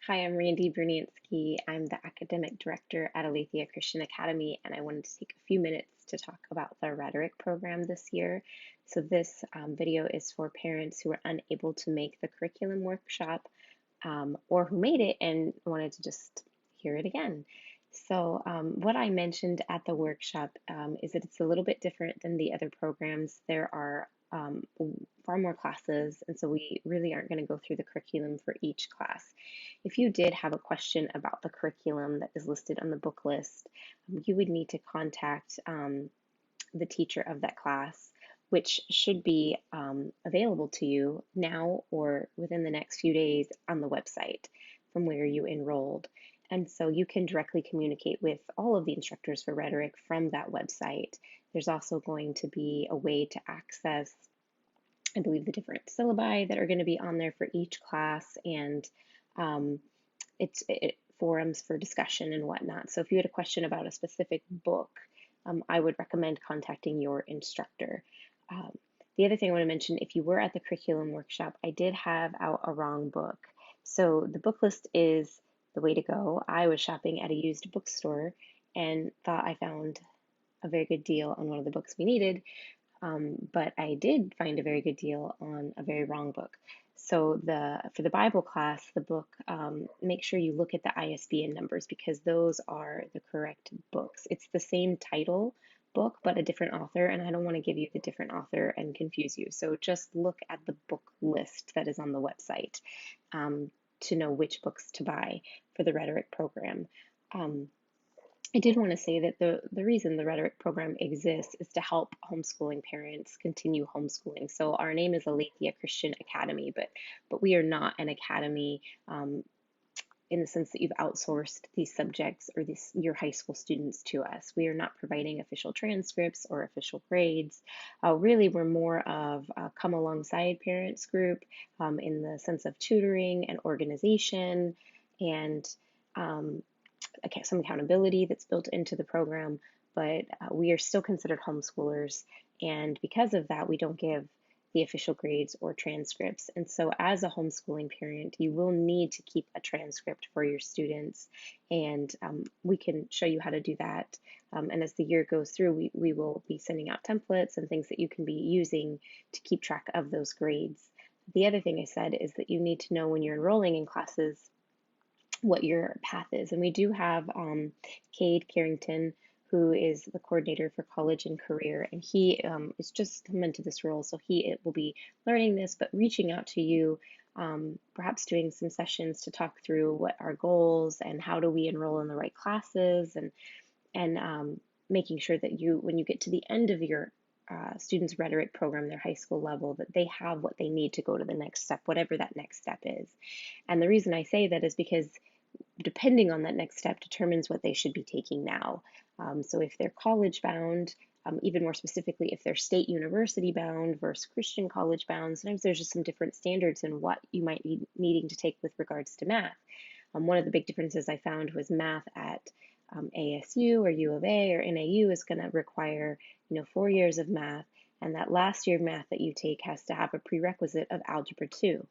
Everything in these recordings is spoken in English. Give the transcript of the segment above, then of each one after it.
Hi, I'm Randy Brunansky. I'm the Academic Director at Aletheia Christian Academy, and I wanted to take a few minutes to talk about the Rhetoric program this year. So this video is for parents who are unable to make the curriculum workshop or who made it and wanted to just hear it again. So what I mentioned at the workshop is that it's a little bit different than the other programs. There are far more classes, and so we really aren't going to go through the curriculum for each class. If you did have a question about the curriculum that is listed on the book list, you would need to contact the teacher of that class, which should be available to you now or within the next few days on the website from where you enrolled. And so you can directly communicate with all of the instructors for rhetoric from that website. There's also going to be a way to access, I believe, the different syllabi that are going to be on there for each class, and um, forums for discussion and whatnot. So if you had a question about a specific book, I would recommend contacting your instructor. Um, the other thing I want to mention, if you were at the curriculum workshop, I did have out a wrong book. So the book list is the way to go. I was shopping at a used bookstore and thought I found a very good deal on one of the books we needed, but I did find a very good deal on a very wrong book. So for the Bible class, the book, make sure you look at the ISBN numbers because those are the correct books. It's the same title book, but a different author, and I don't want to give you the different author and confuse you. So just look at the book list that is on the website to know which books to buy for the rhetoric program. I did want to say that the reason the rhetoric program exists is to help homeschooling parents continue homeschooling. So our name is Aletheia Christian Academy, but we are not an academy in the sense that you've outsourced these subjects or your high school students to us. We are not providing official transcripts or official grades. Really, we're more of a come alongside parents group in the sense of tutoring and organization and some accountability that's built into the program, but we are still considered homeschoolers. And because of that, we don't give the official grades or transcripts. And so, as a homeschooling parent, you will need to keep a transcript for your students. And we can show you how to do that. And as the year goes through, we will be sending out templates and things that you can be using to keep track of those grades. The other thing I said is that you need to know when you're enrolling in classes what your path is. And we do have Cade Carrington, who is the coordinator for college and career, and he is just come into this role, so he will be learning this, but reaching out to you, perhaps doing some sessions to talk through what our goals and how do we enroll in the right classes, and making sure that when you get to the end of your students' rhetoric program, their high school level, that they have what they need to go to the next step, whatever that next step is. And the reason I say that is because depending on that next step determines what they should be taking now. So if they're college bound, even more specifically, if they're state university bound versus Christian college bound, sometimes there's just some different standards in what you might be needing to take with regards to math. One of the big differences I found was math at ASU or U of A or NAU is going to require 4 years of math, and that last year of math that you take has to have a prerequisite of Algebra 2.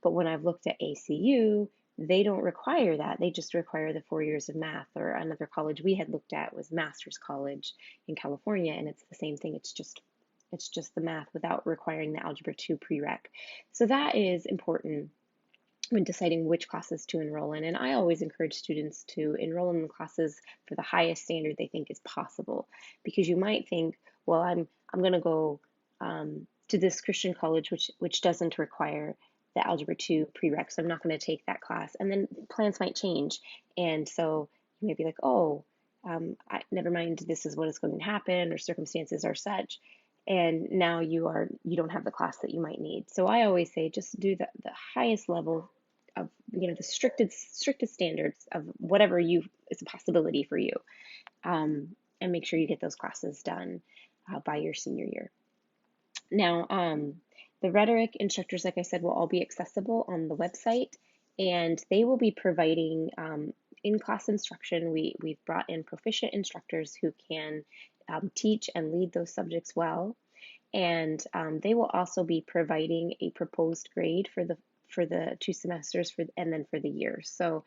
But when I've looked at ACU, they don't require that. They just require the 4 years of math. Or another college we had looked at was Master's College in California, and it's the same thing. It's just the math without requiring the Algebra 2 prereq. So that is important when deciding which classes to enroll in. And I always encourage students to enroll in the classes for the highest standard they think is possible, because you might think, well, I'm going to go to this Christian college which doesn't require the Algebra 2 prereq, so I'm not going to take that class. And then plans might change. And so you may be like, oh, never mind, this is what is going to happen, or circumstances are such. And now you don't have the class that you might need. So I always say just do the highest level of, the strictest standards of whatever is a possibility for you. And make sure you get those classes done by your senior year. Now, the rhetoric instructors, like I said, will all be accessible on the website, and they will be providing in-class instruction. We've brought in proficient instructors who can teach and lead those subjects well, and they will also be providing a proposed grade for the 2 semesters and then for the year. So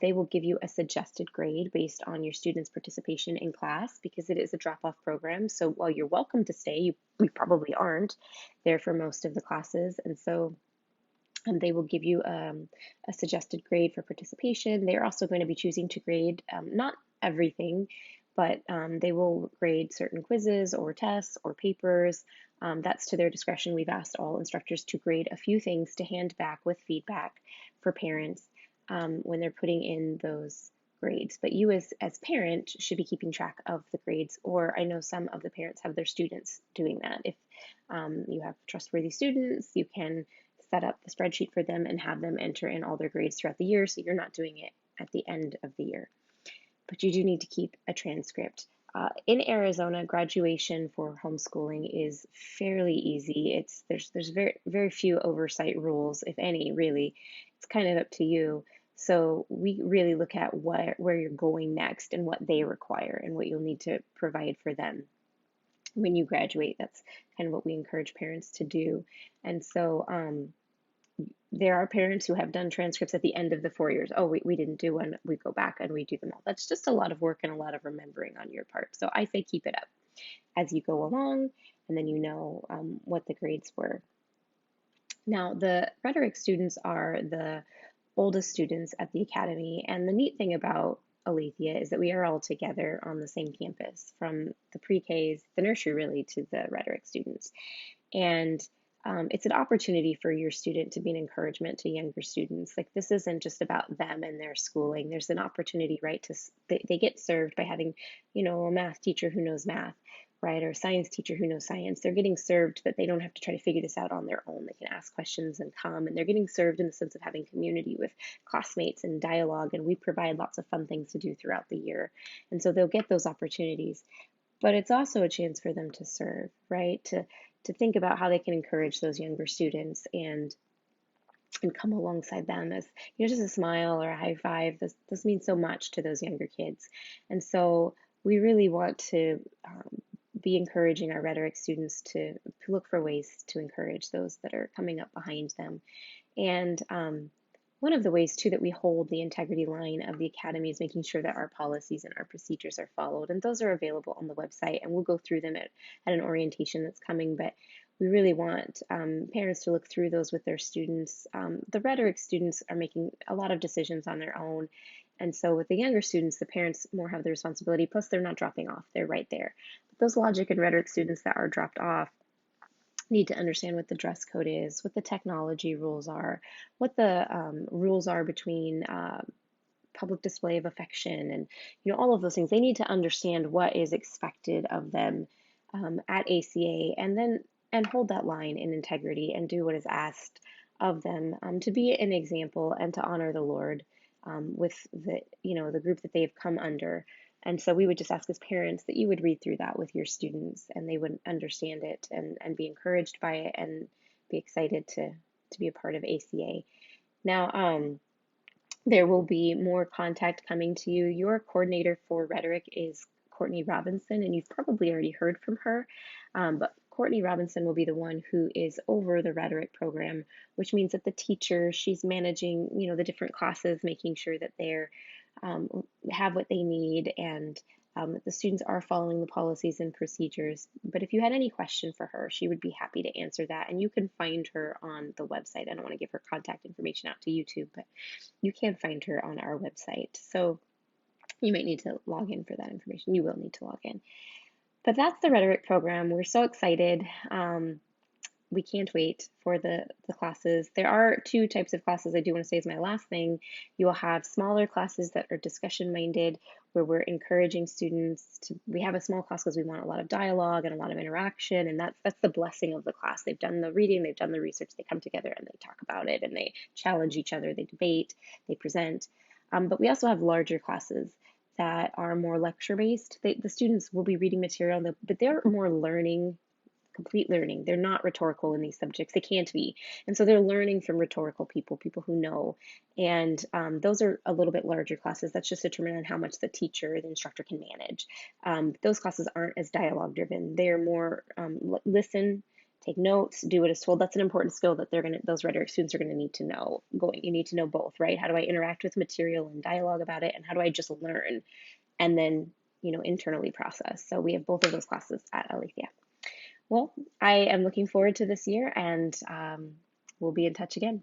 they will give you a suggested grade based on your students' participation in class because it is a drop-off program. So while you're welcome to stay, you probably aren't there for most of the classes. And so they will give you a suggested grade for participation. They're also going to be choosing to grade not everything, but they will grade certain quizzes or tests or papers. That's to their discretion. We've asked all instructors to grade a few things to hand back with feedback for parents when they're putting in those grades. But you as parent should be keeping track of the grades, or I know some of the parents have their students doing that. If you have trustworthy students, you can set up the spreadsheet for them and have them enter in all their grades throughout the year, so you're not doing it at the end of the year. But you do need to keep a transcript. In Arizona, graduation for homeschooling is fairly easy. There's very few oversight rules, if any, really. It's kind of up to you. So we really look at where you're going next and what they require and what you'll need to provide for them when you graduate. That's kind of what we encourage parents to do. And so there are parents who have done transcripts at the end of the 4 years. Oh, we didn't do one. We go back and redo them all. That's just a lot of work and a lot of remembering on your part. So I say keep it up as you go along, and then you know what the grades were. Now, the rhetoric students are the oldest students at the academy, and the neat thing about Alethea is that we are all together on the same campus, from the pre-Ks, the nursery really, to the rhetoric students. And it's an opportunity for your student to be an encouragement to younger students. Like, this isn't just about them and their schooling. There's an opportunity, right, they get served by having, a math teacher who knows math, right, or a science teacher who knows science. They're getting served that they don't have to try to figure this out on their own. They can ask questions and come, and they're getting served in the sense of having community with classmates and dialogue, and we provide lots of fun things to do throughout the year. And so they'll get those opportunities. But it's also a chance for them to serve, right? To think about how they can encourage those younger students and come alongside them as, just a smile or a high five. This means so much to those younger kids. And so we really want to be encouraging our rhetoric students to look for ways to encourage those that are coming up behind them. And one of the ways, too, that we hold the integrity line of the academy is making sure that our policies and our procedures are followed. And those are available on the website, and we'll go through them at an orientation that's coming. But we really want parents to look through those with their students. The rhetoric students are making a lot of decisions on their own. And so with the younger students, the parents more have the responsibility, plus they're not dropping off, they're right there. But those logic and rhetoric students that are dropped off need to understand what the dress code is, what the technology rules are, what the rules are between public display of affection, and all of those things. They need to understand what is expected of them at ACA, and hold that line in integrity and do what is asked of them to be an example and to honor the Lord with the group that they have come under. And so we would just ask as parents that you would read through that with your students, and they would understand it and be encouraged by it and be excited to be a part of ACA. Now, there will be more contact coming to you. Your coordinator for rhetoric is Courtney Robinson, and you've probably already heard from her, but Courtney Robinson will be the one who is over the rhetoric program, which means that the teacher, she's managing, the different classes, making sure that they're have what they need, and that the students are following the policies and procedures. But if you had any question for her, she would be happy to answer that. And you can find her on the website. I don't want to give her contact information out to YouTube, but you can find her on our website. So you might need to log in for that information. You will need to log in. But that's the rhetoric program. We're so excited. We can't wait for the classes. There are 2 types of classes I do want to say as my last thing. You will have smaller classes that are discussion minded, where we're encouraging students to, we have a small class because we want a lot of dialogue and a lot of interaction, and that's the blessing of the class. They've done the reading, they've done the research, they come together and they talk about it, and they challenge each other, they debate, they present. But we also have larger classes that are more lecture based. The students will be reading material, but they're more complete learning. They're not rhetorical in these subjects. They can't be. And so they're learning from rhetorical people who know. And those are a little bit larger classes. That's just determined on how much the instructor can manage. Those classes aren't as dialogue driven. They're more listen take notes, do what is told. That's an important skill that those rhetoric students are gonna need to know. You need to know both, right? How do I interact with material and dialogue about it, and how do I just learn and then internally process? So we have both of those classes at Alethea. Well, I am looking forward to this year, and we'll be in touch again.